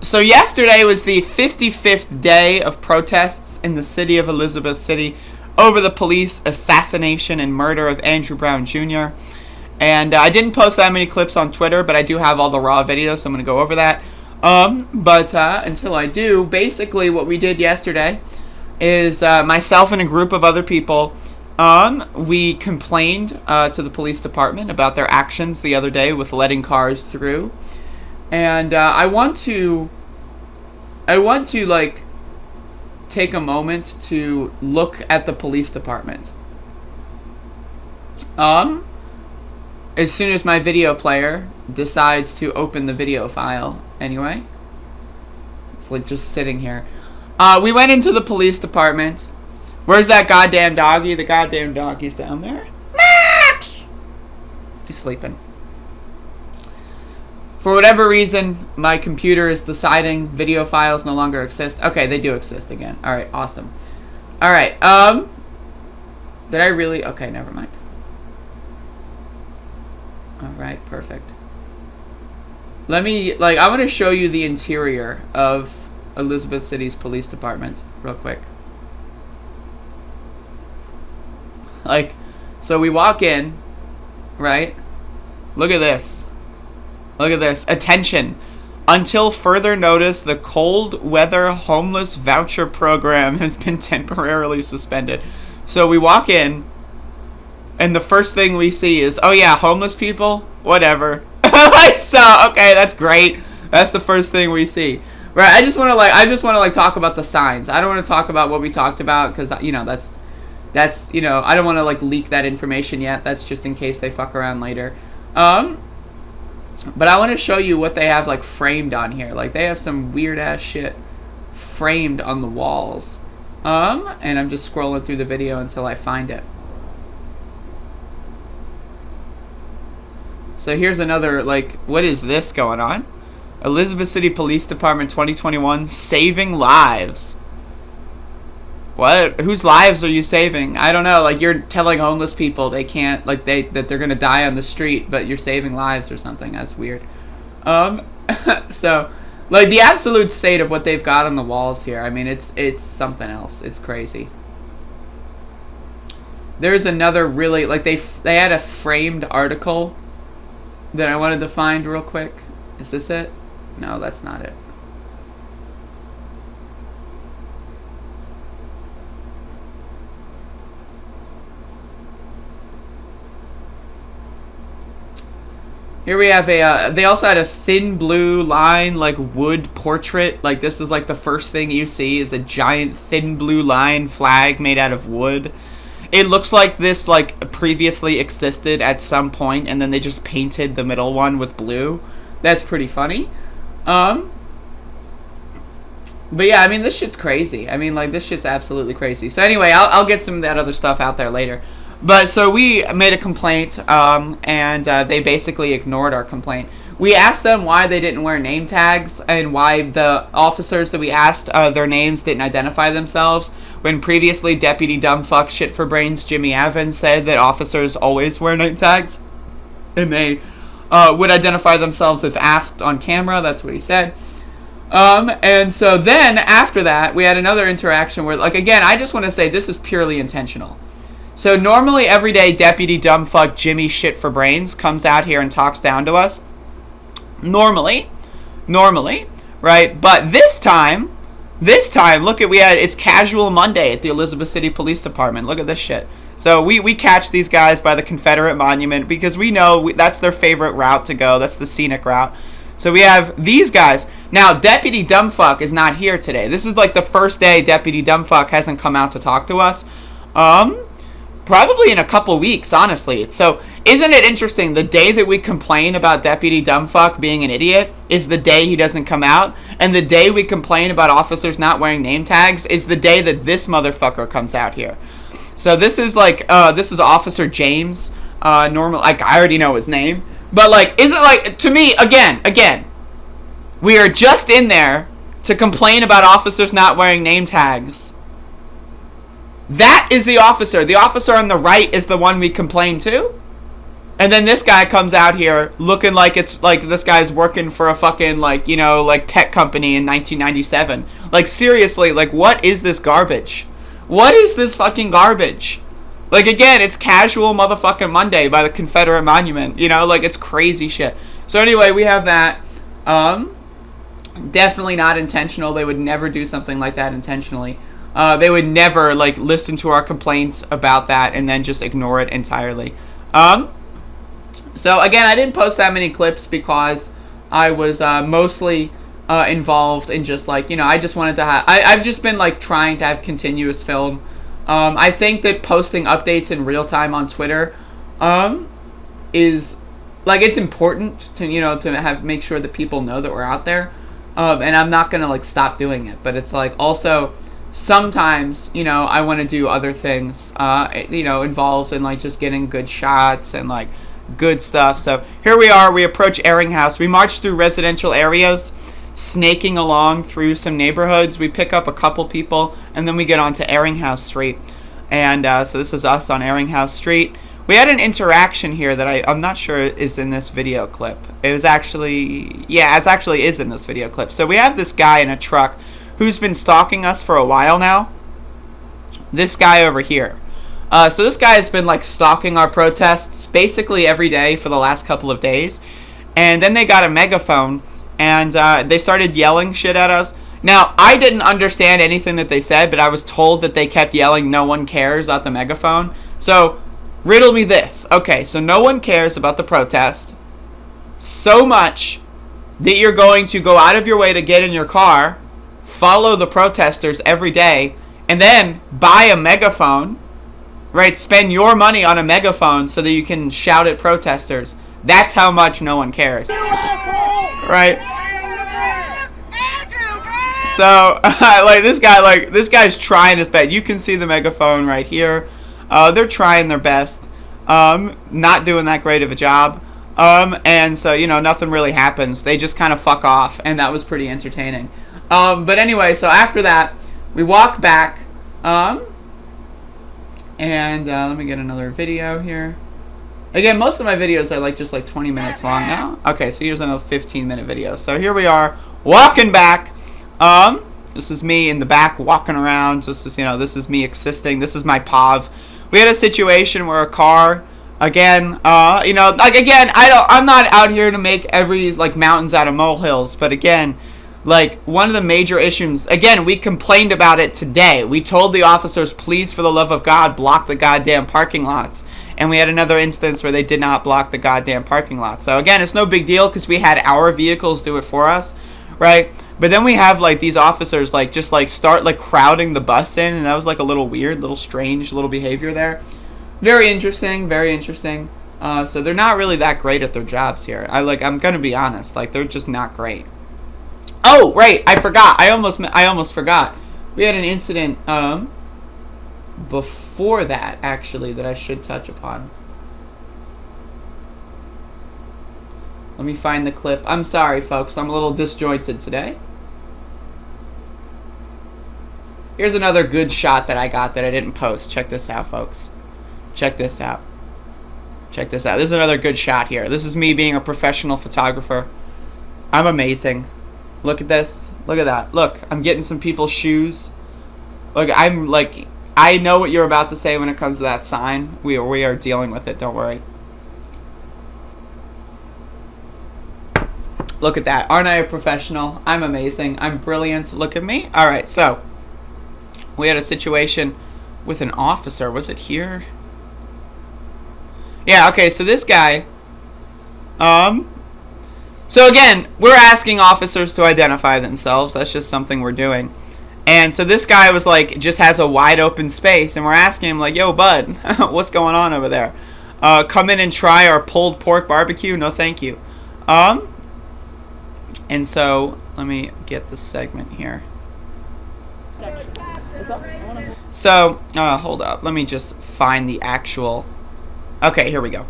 So yesterday was the 55th day of protests in the city of Elizabeth City over the police assassination and murder of Andrew Brown Jr. And I didn't post that many clips on Twitter, but I do have all the raw videos, so I'm going to go over that. But until I do, basically what we did yesterday is myself and a group of other people, we complained to the police department about their actions the other day with letting cars through. And I want to like take a moment to look at the police department. As soon as my video player decides to open the video file, anyway. It's like just sitting here. We went into the police department. Where's that goddamn doggy? The goddamn doggy's down there. Max! He's sleeping. For whatever reason, my computer is deciding video files no longer exist. Okay, they do exist again. Alright, awesome. Alright, did I really? Okay, never mind. Alright, perfect. Let me, I want to show you the interior of Elizabeth City's police department real quick. So we walk in, right? Look at this. Look at this. Attention. Until further notice, the cold weather homeless voucher program has been temporarily suspended. So we walk in, and the first thing we see is, oh yeah, homeless people? Whatever. So, okay, that's great. That's the first thing we see. Right, I just want to talk about the signs. I don't want to talk about what we talked about, because, that's, I don't want to, leak that information yet. That's just in case they fuck around later. But I want to show you what they have, framed on here. They have some weird-ass shit framed on the walls. And I'm just scrolling through the video until I find it. So here's another, what is this going on? Elizabeth City Police Department 2021, saving lives. What? Whose lives are you saving? I don't know. You're telling homeless people they can't, that they're gonna die on the street, but you're saving lives or something. That's weird. So, the absolute state of what they've got on the walls here. I mean, it's something else. It's crazy. There's another really, they had a framed article that I wanted to find real quick. Is this it? No, that's not it. Here we have they also had a thin blue line, wood portrait. This is the first thing you see is a giant thin blue line flag made out of wood. It looks like this, previously existed at some point, and then they just painted the middle one with blue. That's pretty funny. But yeah, I mean, this shit's crazy. I mean, this shit's absolutely crazy. So anyway, I'll get some of that other stuff out there later. But so we made a complaint, and they basically ignored our complaint. We asked them why they didn't wear name tags and why the officers that we asked their names didn't identify themselves, when previously Deputy Dumbfuck Shit for Brains Jimmy Evans said that officers always wear name tags and they would identify themselves if asked on camera. That's what he said. And so then after that, we had another interaction where, again, I just want to say this is purely intentional. So normally every day Deputy Dumbfuck Jimmy Shit for Brains comes out here and talks down to us. Normally, right? But this time, look at, it's Casual Monday at the Elizabeth City Police Department. Look at this shit. So we catch these guys by the Confederate Monument because we know that's their favorite route to go. That's the scenic route. So we have these guys. Now, Deputy Dumbfuck is not here today. This is the first day Deputy Dumbfuck hasn't come out to talk to us. Probably in a couple weeks, honestly. So, isn't it interesting? The day that we complain about Deputy Dumbfuck being an idiot is the day he doesn't come out. And the day we complain about officers not wearing name tags is the day that this motherfucker comes out here. So this is this is Officer James. Normal, I already know his name. But isn't to me, again, we are just in there to complain about officers not wearing name tags. That is the officer. The officer on the right is the one we complain to. And then this guy comes out here looking like it's like this guy's working for a fucking like, you know, like tech company in 1997. Like seriously, like what is this garbage? What is this fucking garbage? Like again, it's casual motherfucking Monday by the Confederate Monument, you know, like it's crazy shit. So anyway, we have that. Definitely not intentional. They would never do something like that intentionally. They would never like listen to our complaints about that and then just ignore it entirely. So again, I didn't post that many clips because I was mostly involved in just like, you know, I just wanted to have, I've just been like trying to have continuous film. I think that posting updates in real time on Twitter is like, it's important to, you know, to have, make sure that people know that we're out there. And I'm not going to like stop doing it, but it's like also sometimes, you know, I want to do other things, you know, involved in like just getting good shots and like good stuff. So here we are, we approach Airing House. We march through residential areas, snaking along through some neighborhoods. We pick up a couple people and then we get onto Airing House Street. And so this is us on Airing House Street. We had an interaction here that I'm not sure is in this video clip. It was actually, yeah, it actually is in this video clip. So we have this guy in a truck who's been stalking us for a while now. This guy over here. So this guy has been like stalking our protests basically every day for the last couple of days. And then they got a megaphone and they started yelling shit at us. Now, I didn't understand anything that they said, but I was told that they kept yelling, "No one cares," at the megaphone. So, riddle me this. Okay, so no one cares about the protest so much that you're going to go out of your way to get in your car, follow the protesters every day, and then buy a megaphone. Right, spend your money on a megaphone so that you can shout at protesters. That's how much no one cares. Right? So, like this guy's trying his best. You can see the megaphone right here. They're trying their best. Not doing that great of a job. And so, you know, nothing really happens. They just kind of fuck off, and that was pretty entertaining. But anyway, so after that, we walk back. And let me get another video here. Again, most of my videos are like just like 20 minutes long now. Okay, so here's another 15-minute video. So here we are, walking back. This is me in the back walking around. This is, you know, this is me existing. This is my POV. We had a situation where a car, again, you know, like again, I'm not out here to make every like mountains out of molehills, but again, like, one of the major issues, again, we complained about it today. We told the officers, please, for the love of God, block the goddamn parking lots. And we had another instance where they did not block the goddamn parking lots. So, again, it's no big deal because we had our vehicles do it for us, right? But then we have, like, these officers, like, just, like, start, like, crowding the bus in. And that was, like, a little weird, little strange little behavior there. Very interesting, very interesting. So they're not really that great at their jobs here. I'm going to be honest. Like, they're just not great. Oh, right, I forgot. I almost forgot. We had an incident before that, actually, that I should touch upon. Let me find the clip. I'm sorry, folks. I'm a little disjointed today. Here's another good shot that I got that I didn't post. Check this out, folks. Check this out. Check this out. This is another good shot here. This is me being a professional photographer. I'm amazing. Look at this. Look at that. Look, I'm getting some people's shoes. Look, I'm like, I know what you're about to say when it comes to that sign. We are dealing with it. Don't worry. Look at that. Aren't I a professional? I'm amazing. I'm brilliant. Look at me. All right, so we had a situation with an officer. Was it here? Yeah, okay, so this guy, so again, we're asking officers to identify themselves. That's just something we're doing. And so this guy was like, just has a wide open space, and we're asking him like, yo, bud, what's going on over there? Come in and try our pulled pork barbecue? No, thank you. And so, let me get the segment here. So, hold up. Let me just find the actual... Okay, here we go.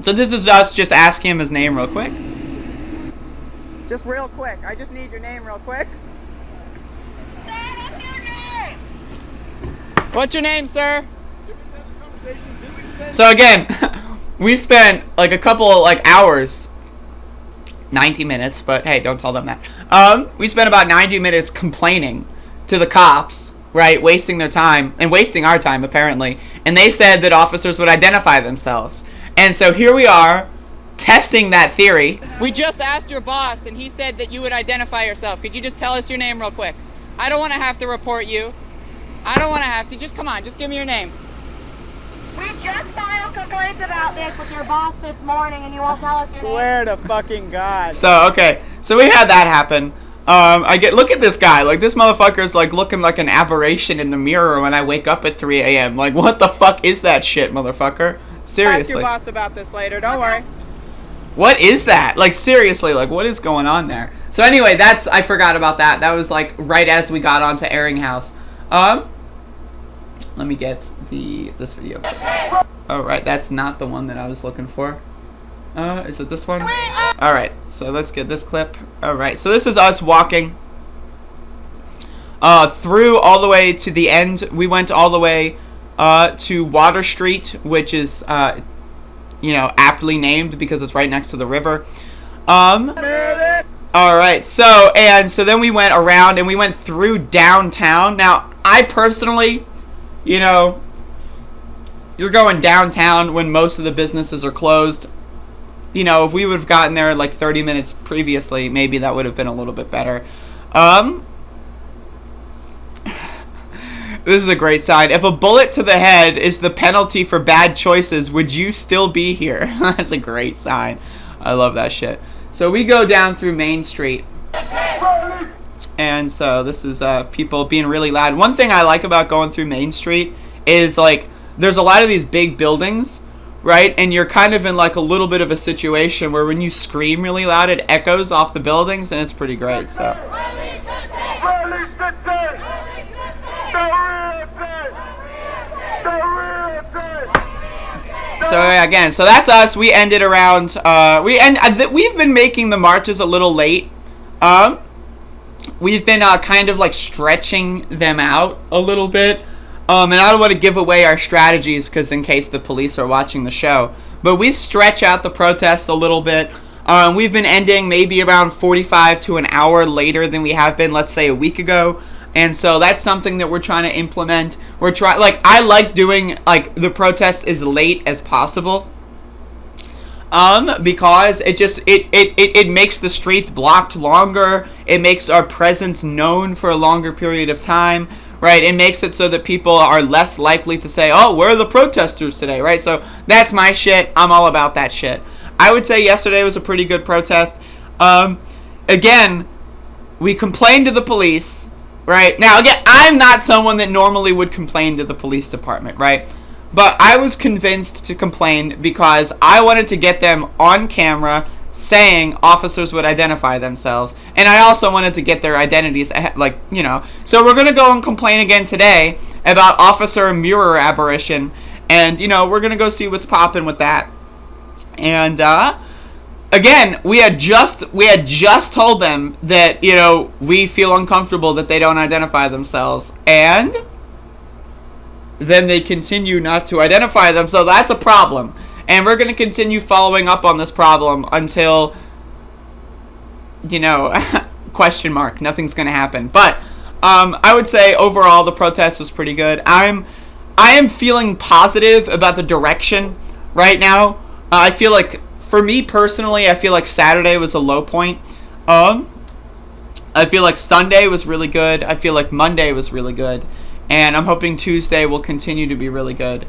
So this is us just asking him his name real quick. Just real quick. I just need your name real quick. What's your name, sir? Did we just have this conversation? Did we just So again, we spent like a couple like hours, 90 minutes, but hey, don't tell them that. We spent about 90 minutes complaining to the cops, right, wasting their time and wasting our time apparently, and they said that officers would identify themselves. And so here we are testing that theory. We just asked your boss, and he said that you would identify yourself. Could you just tell us your name real quick? I don't want to have to report you. I don't want to have to. Just come on, just give me your name. We just filed complaints about this with your boss this morning, and you won't tell us your name. Swear to fucking God. So okay, so we had that happen. Look at this guy. Like, this motherfucker's like looking like an aberration in the mirror when I wake up at 3 a.m. Like, what the fuck is that shit, motherfucker? Seriously. Ask your boss about this later. Don't worry. What is that? Like, seriously, like, what is going on there? So anyway, I forgot about that. That was like right as we got onto Airing House. Let me get this video. Oh, right, that's not the one that I was looking for. Is it this one? Alright, so let's get this clip. Alright, so this is us walking through all the way to the end. We went all the way to Water Street, which is, aptly named because it's right next to the river. Alright, so then we went around and we went through downtown. Now, I personally, you're going downtown when most of the businesses are closed. If we would have gotten there like 30 minutes previously, maybe that would have been a little bit better. This is a great sign. If a bullet to the head is the penalty for bad choices, would you still be here? That's a great sign. I love that shit. So we go down through Main Street. And so this is people being really loud. One thing I like about going through Main Street is like there's a lot of these big buildings, right? And you're kind of in like a little bit of a situation where when you scream really loud, it echoes off the buildings, and it's pretty great. So. So again, so that's us. We ended around. We've been making the marches a little late. We've been kind of like stretching them out a little bit. And I don't want to give away our strategies because in case the police are watching the show. But we stretch out the protests a little bit. We've been ending maybe around 45 to an hour later than we have been, let's say, a week ago. And so that's something that we're trying to implement. I like doing like the protest as late as possible. Because it makes the streets blocked longer. It makes our presence known for a longer period of time, right? It makes it so that people are less likely to say, oh, where are the protesters today, right? So that's my shit. I'm all about that shit. I would say yesterday was a pretty good protest. Again, we complained to the police. Right? Now, again, I'm not someone that normally would complain to the police department, right? But I was convinced to complain because I wanted to get them on camera saying officers would identify themselves. And I also wanted to get their identities, So we're going to go and complain again today about officer mirror aberration. And, we're going to go see what's popping with that. And, again, we had just told them that, we feel uncomfortable that they don't identify themselves. And then they continue not to identify themselves. That's a problem. And we're going to continue following up on this problem until, question mark. Nothing's going to happen. But I would say overall the protest was pretty good. I am feeling positive about the direction right now. I feel like, for me personally, I feel like Saturday was a low point. I feel like Sunday was really good. I feel like Monday was really good. And I'm hoping Tuesday will continue to be really good.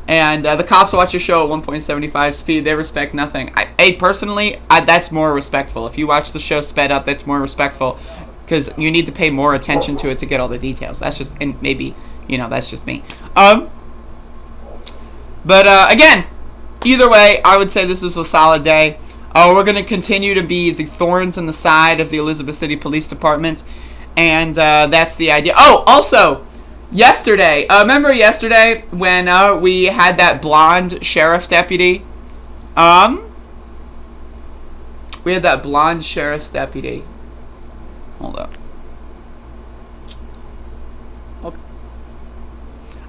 And the cops watch your show at 1.75 speed. They respect nothing. Personally, that's more respectful. If you watch the show sped up, that's more respectful. Because you need to pay more attention to it to get all the details. That's just, and maybe, that's just me. But again, either way, I would say this is a solid day. We're going to continue to be the thorns in the side of the Elizabeth City Police Department. And that's the idea. Oh, also, yesterday, remember yesterday when we had that blonde sheriff deputy? We had that blonde sheriff's deputy. Hold up. Okay.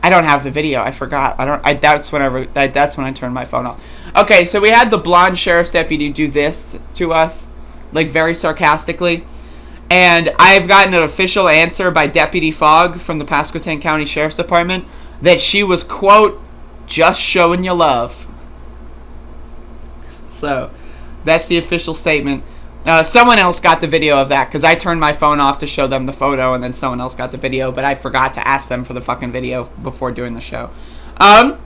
I don't have the video. I forgot. That's when I turned my phone off. Okay, so we had the blonde sheriff's deputy do this to us, like very sarcastically. And I've gotten an official answer by Deputy Fogg from the Pasquotank County Sheriff's Department that she was, quote, just showing you love. So, that's the official statement. Someone else got the video of that, because I turned my phone off to show them the photo, and then someone else got the video, but I forgot to ask them for the fucking video before doing the show. But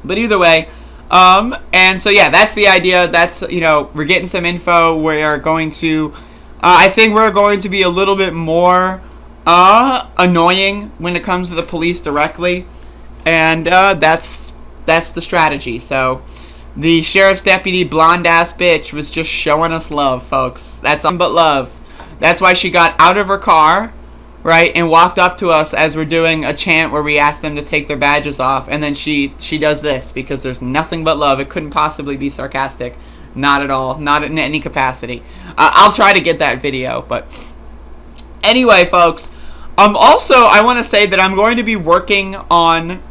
either way, and so yeah, that's the idea. That's, we're getting some info. We're going to, I think we're going to be a little bit more annoying when it comes to the police directly, and that's the strategy. So the sheriff's deputy blonde ass bitch was just showing us love, folks. That's nothing but love. That's why she got out of her car, right, and walked up to us as we're doing a chant where we asked them to take their badges off, and then she does this because there's nothing but love. It couldn't possibly be sarcastic. Not at all. Not in any capacity. I'll try to get that video, but anyway, folks, also, I want to say that I'm going to be working on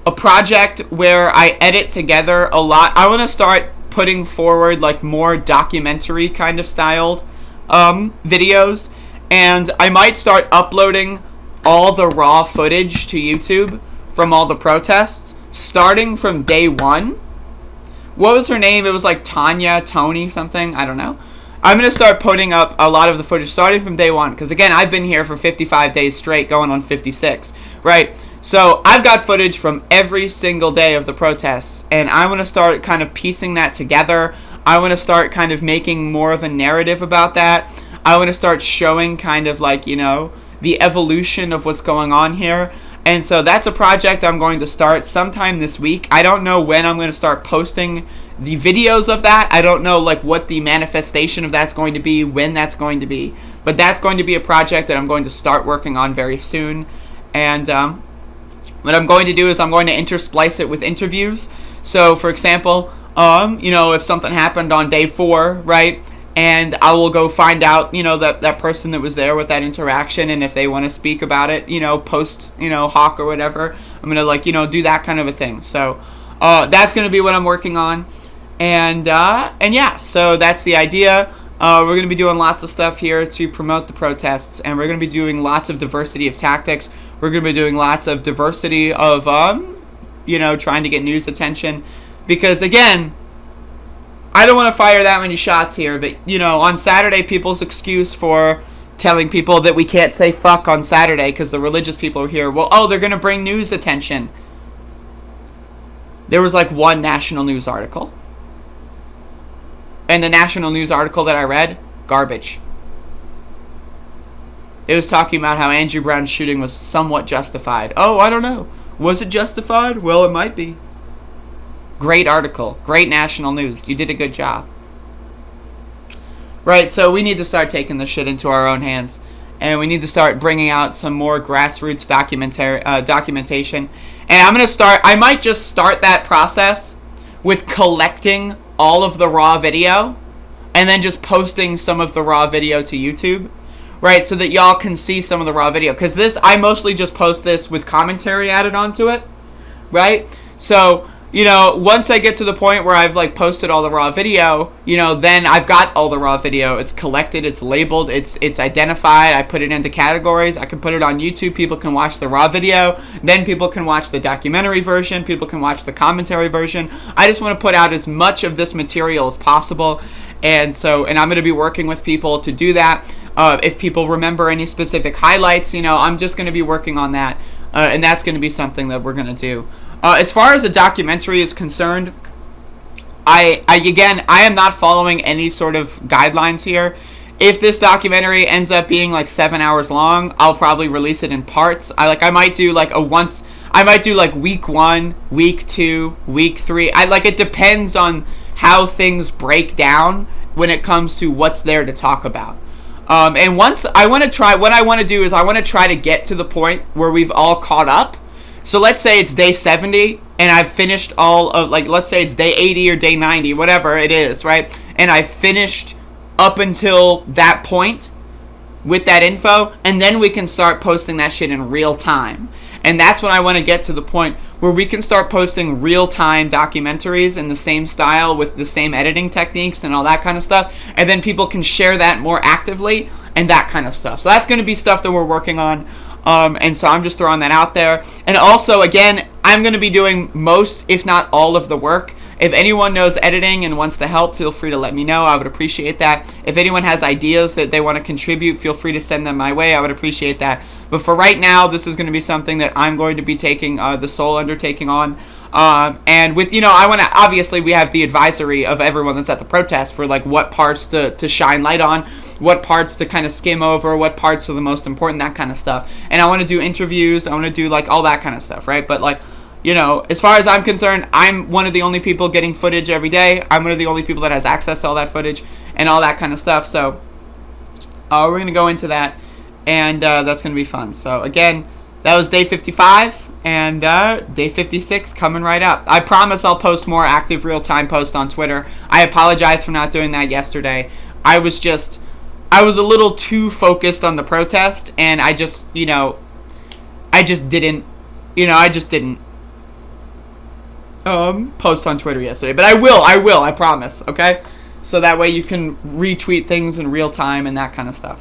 a project where I edit together a lot. I want to start putting forward like more documentary kind of styled videos, and I might start uploading all the raw footage to YouTube from all the protests starting from day one. What was her name? It was like Tony something, I don't know. I'm going to start putting up a lot of the footage starting from day one, because again, I've been here for 55 days straight, going on 56, right? So I've got footage from every single day of the protests, and I want to start kind of piecing that together. I want to start kind of making more of a narrative about that. I want to start showing kind of like, the evolution of what's going on here. And so that's a project I'm going to start sometime this week. I don't know when I'm going to start posting the videos of that. I don't know like what the manifestation of that's going to be, when that's going to be. But that's going to be a project that I'm going to start working on very soon. And what I'm going to do is I'm going to intersplice it with interviews. So, for example, if something happened on day 4, right, and I will go find out, that person that was there with that interaction, and if they want to speak about it, post, Hawk or whatever, I'm going to, do that kind of a thing. So, that's going to be what I'm working on. And yeah, so that's the idea. We're going to be doing lots of stuff here to promote the protests, and we're going to be doing lots of diversity of tactics. We're going to be doing lots of diversity of, trying to get news attention. Because, again, I don't want to fire that many shots here, but, on Saturday, people's excuse for telling people that we can't say fuck on Saturday because the religious people are here, they're going to bring news attention. There was, like, one national news article. And the national news article that I read, garbage. It was talking about how Andrew Brown's shooting was somewhat justified. Oh, I don't know. Was it justified? Well, it might be. Great article. Great national news. You did a good job. Right, so we need to start taking this shit into our own hands. And we need to start bringing out some more grassroots documentation. And I might just start that process with collecting all of the raw video and then just posting some of the raw video to YouTube. Right, so that y'all can see some of the raw video. Because I mostly just post this with commentary added onto it. Right? So, once I get to the point where I've, like, posted all the raw video, then I've got all the raw video. It's collected, it's labeled, it's identified. I put it into categories. I can put it on YouTube. People can watch the raw video. Then people can watch the documentary version. People can watch the commentary version. I just want to put out as much of this material as possible. And I'm going to be working with people to do that. If people remember any specific highlights, I'm just going to be working on that. And that's going to be something that we're going to do. As far as the documentary is concerned, I am not following any sort of guidelines here. If this documentary ends up being like 7 hours long, I'll probably release it in parts. I might do like week 1, week 2, week 3. It depends on how things break down when it comes to what's there to talk about. And once what I want to do is I want to try to get to the point where we've all caught up. So let's say it's day 70 and I've finished all of, let's say it's day 80 or day 90, whatever it is, right? And I finished up until that point with that info, and then we can start posting that shit in real time. And that's when I want to get to the point where we can start posting real-time documentaries in the same style with the same editing techniques and all that kind of stuff, and then people can share that more actively and that kind of stuff. So that's going to be stuff that we're working on. And so I'm just throwing that out there. And also, again, I'm going to be doing most, if not all, of the work. If anyone knows editing and wants to help, feel free to let me know. I would appreciate that. If anyone has ideas that they want to contribute, feel free to send them my way. I would appreciate that. But for right now, this is going to be something that I'm going to be taking the sole undertaking on. And with, I want to, obviously we have the advisory of everyone that's at the protest for like what parts to shine light on, what parts to kind of skim over, what parts are the most important, that kind of stuff. And I want to do interviews, I want to do like all that kind of stuff, right? But like, as far as I'm concerned, I'm one of the only people getting footage every day. I'm one of the only people that has access to all that footage and all that kind of stuff. So we're going to go into that, and that's going to be fun. So again, that was day 55, and day 56 coming right up. I promise I'll post more active real-time posts on Twitter. I apologize for not doing that yesterday. I was a little too focused on the protest, and I just didn't post on Twitter yesterday. But I will, I promise, okay? So that way you can retweet things in real time and that kind of stuff.